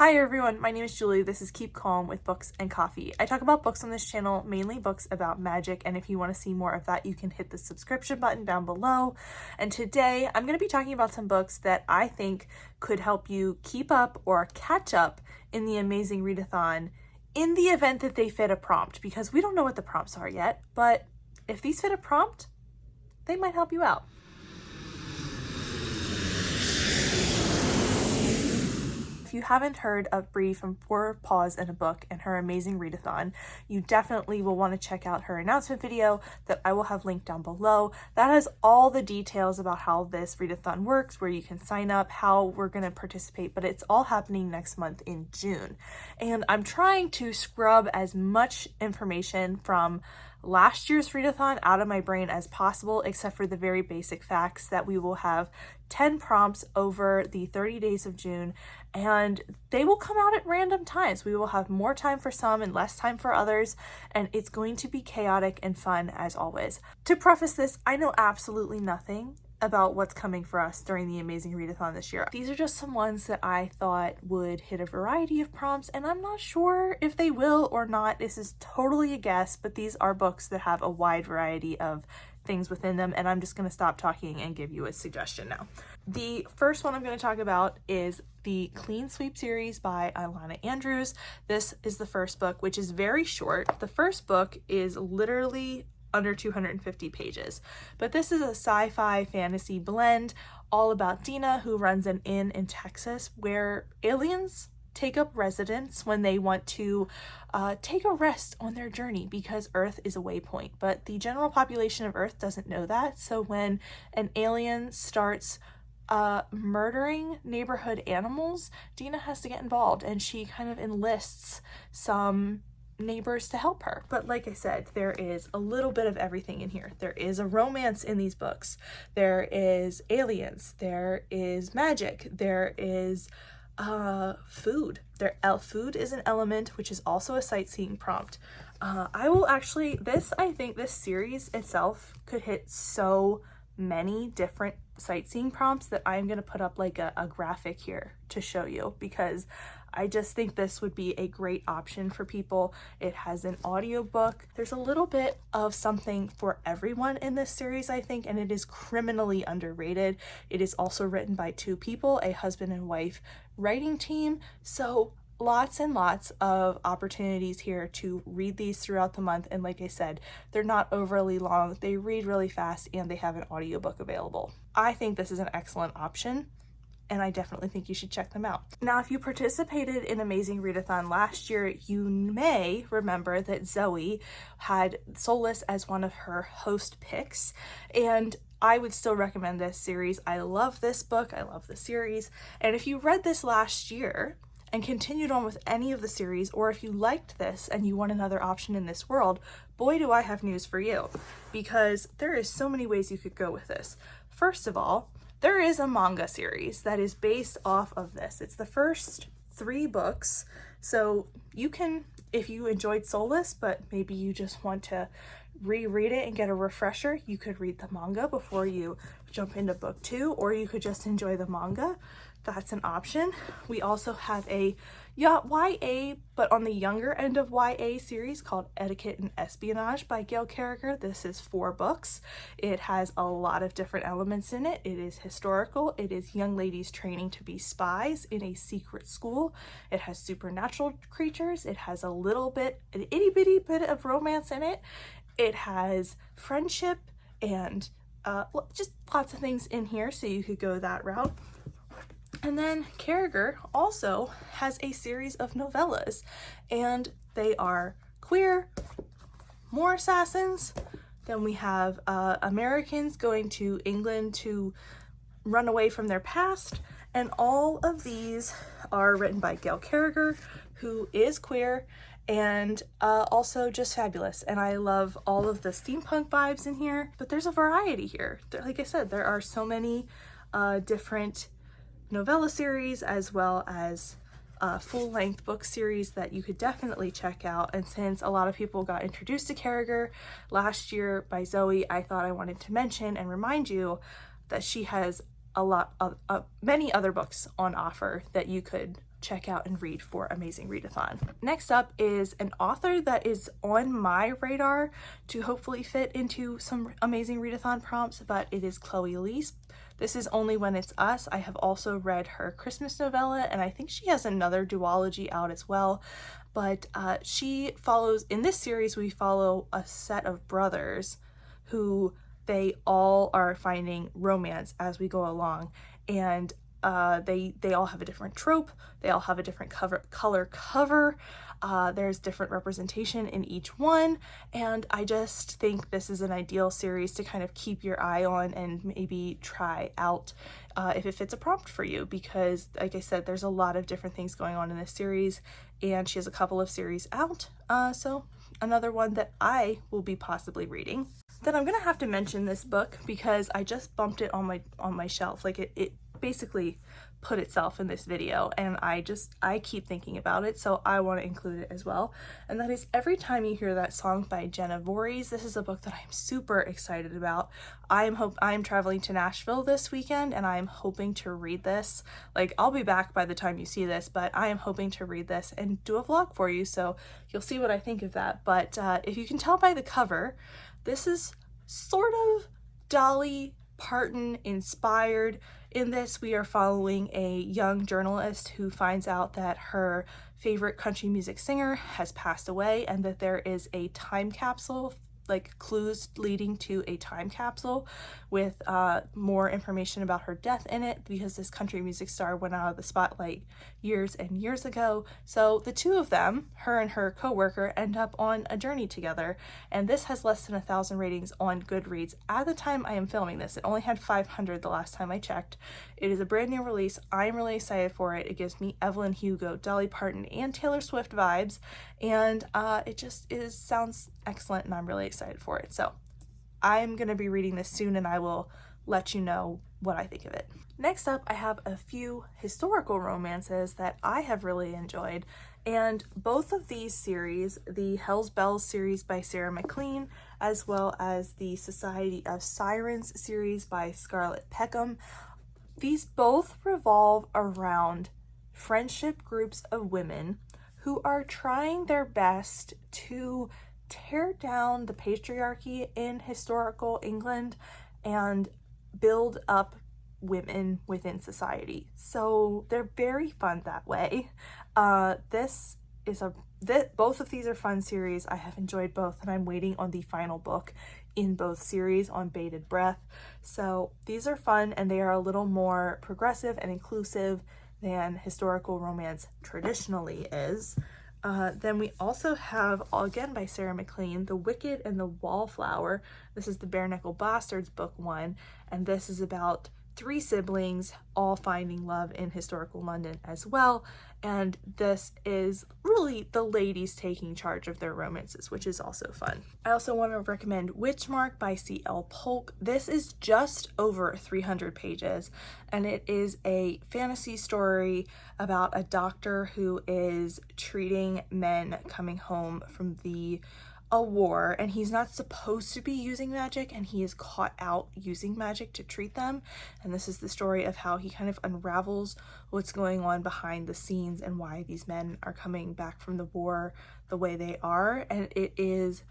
Hi everyone, my name is Julie. This is Keep Calm with Books and Coffee. I talk about books on this channel, mainly books about magic, and if you want to see more of that, you can hit the subscription button down below. And today I'm going to be talking about some books that I think could help you keep up or catch up in the amazing readathon in the event that they fit a prompt, because we don't know what the prompts are yet, but if these fit a prompt, they might help you out. If you haven't heard of Bree from Four Paws in a Book and her amazing readathon, you definitely will want to check out her announcement video that I will have linked down below. That has all the details about how this readathon works, where you can sign up, how we're going to participate, but it's all happening next month in June. And I'm trying to scrub as much information from last year's readathon out of my brain as possible, except for the very basic facts that we will have 10 prompts over the 30 days of June, and they will come out at random times. We will have more time for some and less time for others, and it's going to be chaotic and fun as always. To preface this, I know absolutely nothing about what's coming for us during the amazing readathon this year. These are just some ones that I thought would hit a variety of prompts, and I'm not sure if they will or not. This is totally a guess, but these are books that have a wide variety of things within them, and I'm just going to stop talking and give you a suggestion now. The first one I'm going to talk about is the Clean Sweep series by Ilana Andrews. This is the first book, which is very short. The first book is literally under 250 pages, but this is a sci-fi fantasy blend all about Dina, who runs an inn in Texas where aliens take up residence when they want to take a rest on their journey, because Earth is a waypoint, but the general population of Earth doesn't know that. So when an alien starts murdering neighborhood animals, Dina has to get involved, and she kind of enlists some neighbors to help her. But like I said, there is a little bit of everything in here. There is a romance in these books. There is aliens. There is magic. There is food. Food is an element, which is also a sightseeing prompt. I think this series itself could hit so many different sightseeing prompts that I'm going to put up like a graphic here to show you, because I just think this would be a great option for people. It has an audiobook. There's a little bit of something for everyone in this series, I think, and it is criminally underrated. It is also written by two people, a husband and wife writing team. So lots and lots of opportunities here to read these throughout the month. And like I said, they're not overly long. They read really fast, and they have an audiobook available. I think this is an excellent option, and I definitely think you should check them out. Now, if you participated in Amazing Readathon last year, you may remember that Zoe had Soulless as one of her host picks, and I would still recommend this series. I love this book. I love the series. And if you read this last year and continued on with any of the series, or if you liked this and you want another option in this world, boy, do I have news for you, because there is so many ways you could go with this. First of all, there is a manga series that is based off of this. It's the first 3 books. So you can, if you enjoyed Soulless, but maybe you just want to reread it and get a refresher, you could read the manga before you jump into book 2, or you could just enjoy the manga. That's an option. We also have a YA, but on the younger end of YA series called Etiquette and Espionage by Gail Carriger. This is 4 books. It has a lot of different elements in it. It is historical. It is young ladies training to be spies in a secret school. It has supernatural creatures. It has an itty bitty bit of romance in it. It has friendship and just lots of things in here, so you could go that route. And then Carriger also has a series of novellas, and they are queer, more assassins. Then we have Americans going to England to run away from their past, and all of these are written by Gail Carriger, who is queer and also just fabulous. And I love all of the steampunk vibes in here, but there's a variety here. Like I said, there are so many different novella series as well as full-length book series that you could definitely check out. And since a lot of people got introduced to Carriger last year by Zoe, I thought I wanted to mention and remind you that she has a lot of many other books on offer that you could check out and read for Amazing Readathon. Next up is an author that is on my radar to hopefully fit into some Amazing Readathon prompts, but it is Chloe Elise. This is Only When It's Us. I have also read her Christmas novella, and I think she has another duology out as well. But she follows, in this series, we follow a set of brothers who they all are finding romance as we go along. And they all have a different trope. They all have a different color cover. There's different representation in each one. And I just think this is an ideal series to kind of keep your eye on and maybe try out if it fits a prompt for you, because like I said, there's a lot of different things going on in this series, and she has a couple of series out. So another one that I will be possibly reading. Then I'm gonna have to mention this book because I just bumped it on my shelf. Like it basically put itself in this video, and I keep thinking about it, so I want to include it as well. And that is Every Time You Hear That Song by Jenna Voorhees. This is a book that I'm super excited about. I am traveling to Nashville this weekend, and I am hoping to read this. Like, I'll be back by the time you see this, but I am hoping to read this and do a vlog for you, so you'll see what I think of that. But if you can tell by the cover, this is sort of Dolly Parton inspired. In this, we are following a young journalist who finds out that her favorite country music singer has passed away, and that there is a time capsule, like clues leading to a time capsule with more information about her death in it, because this country music star went out of the spotlight years and years ago. So the two of them, her and her co-worker, end up on a journey together, and this has less than 1,000 ratings on Goodreads. At the time I am filming this, it only had 500 the last time I checked. It is a brand new release. I'm really excited for it. It gives me Evelyn Hugo, Dolly Parton, and Taylor Swift vibes, and it just sounds excellent, and I'm really excited for it. So I'm gonna be reading this soon, and I will let you know what I think of it. Next up, I have a few historical romances that I have really enjoyed, and both of these series, the Hell's Bells series by Sarah MacLean, as well as the Society of Sirens series by Scarlett Peckham, these both revolve around friendship groups of women who are trying their best to tear down the patriarchy in historical England and build up women within society. So they're very fun that way. Both of these are fun series. I have enjoyed both, and I'm waiting on the final book in both series on bated breath. So these are fun, and they are a little more progressive and inclusive than historical romance traditionally is. Then we also have, again by Sarah MacLean, The Wicked and the Wallflower. This is the Bare Knuckle Bastards book 1, and this is about 3 siblings all finding love in historical London as well. And this is really the ladies taking charge of their romances, which is also fun. I also want to recommend Witchmark by C.L. Polk. This is just over 300 pages, and it is a fantasy story about a doctor who is treating men coming home from a war, and he's not supposed to be using magic, and he is caught out using magic to treat them. And this is the story of how he kind of unravels what's going on behind the scenes and why these men are coming back from the war the way they are. And it is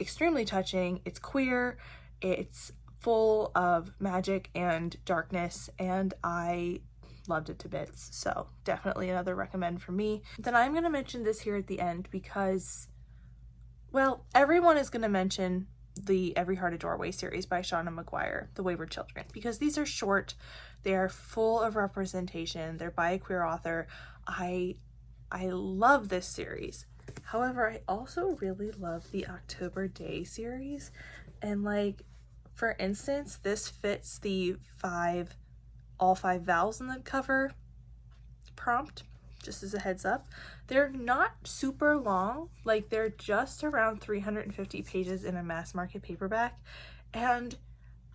extremely touching. It's queer, it's full of magic and darkness, and I loved it to bits. So definitely another recommend for me. Then I'm going to mention this here at the end because, well, everyone is going to mention the Every Heart a Doorway series by Shauna Maguire, The Wayward Children, because these are short, they are full of representation, they're by a queer author. I love this series. However, I also really love the October Day series, and like, for instance, this fits the all 5 vowels in the cover prompt. Just as a heads up, they're not super long, like they're just around 350 pages in a mass market paperback, and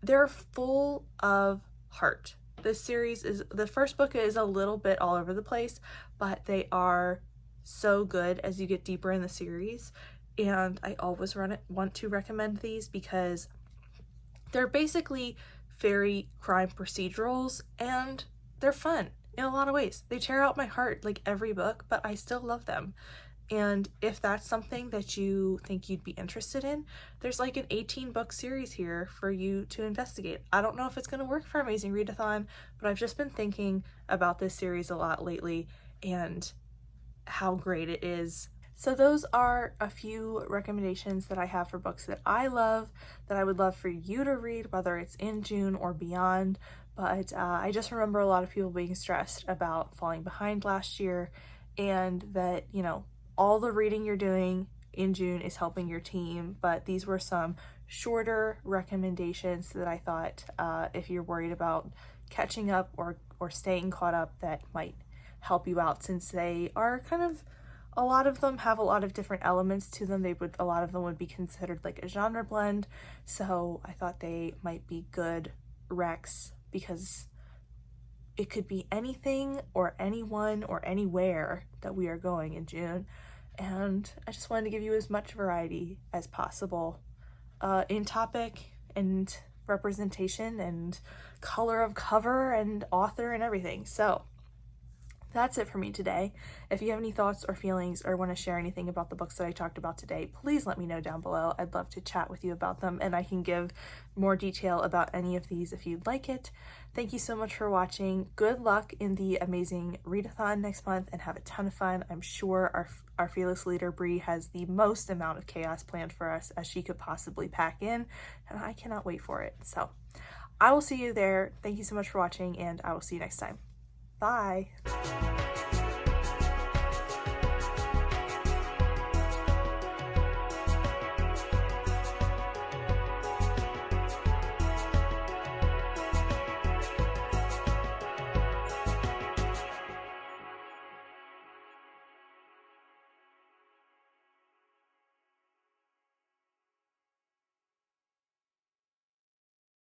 they're full of heart. This series the first book is a little bit all over the place, but they are so good as you get deeper in the series, and I always want to recommend these because they're basically fairy crime procedurals, and they're fun. in a lot of ways. They tear out my heart like every book, but I still love them. And if that's something that you think you'd be interested in, there's like an 18-book series here for you to investigate. I don't know if it's going to work for Amazing Readathon, but I've just been thinking about this series a lot lately and how great it is. So those are a few recommendations that I have for books that I love, that I would love for you to read, whether it's in June or beyond. But I just remember a lot of people being stressed about falling behind last year, and that, you know, all the reading you're doing in June is helping your team. But these were some shorter recommendations that I thought if you're worried about catching up or staying caught up, that might help you out, since they are kind of, a lot of them have a lot of different elements to them. A lot of them would be considered like a genre blend. So I thought they might be good recs, because it could be anything or anyone or anywhere that we are going in June. And I just wanted to give you as much variety as possible in topic and representation and color of cover and author and everything. So that's it for me today. If you have any thoughts or feelings or want to share anything about the books that I talked about today, please let me know down below. I'd love to chat with you about them, and I can give more detail about any of these if you'd like it. Thank you so much for watching. Good luck in the Amazing Readathon next month, and have a ton of fun. I'm sure our fearless leader Bree has the most amount of chaos planned for us as she could possibly pack in, and I cannot wait for it. So I will see you there. Thank you so much for watching, and I will see you next time. Bye.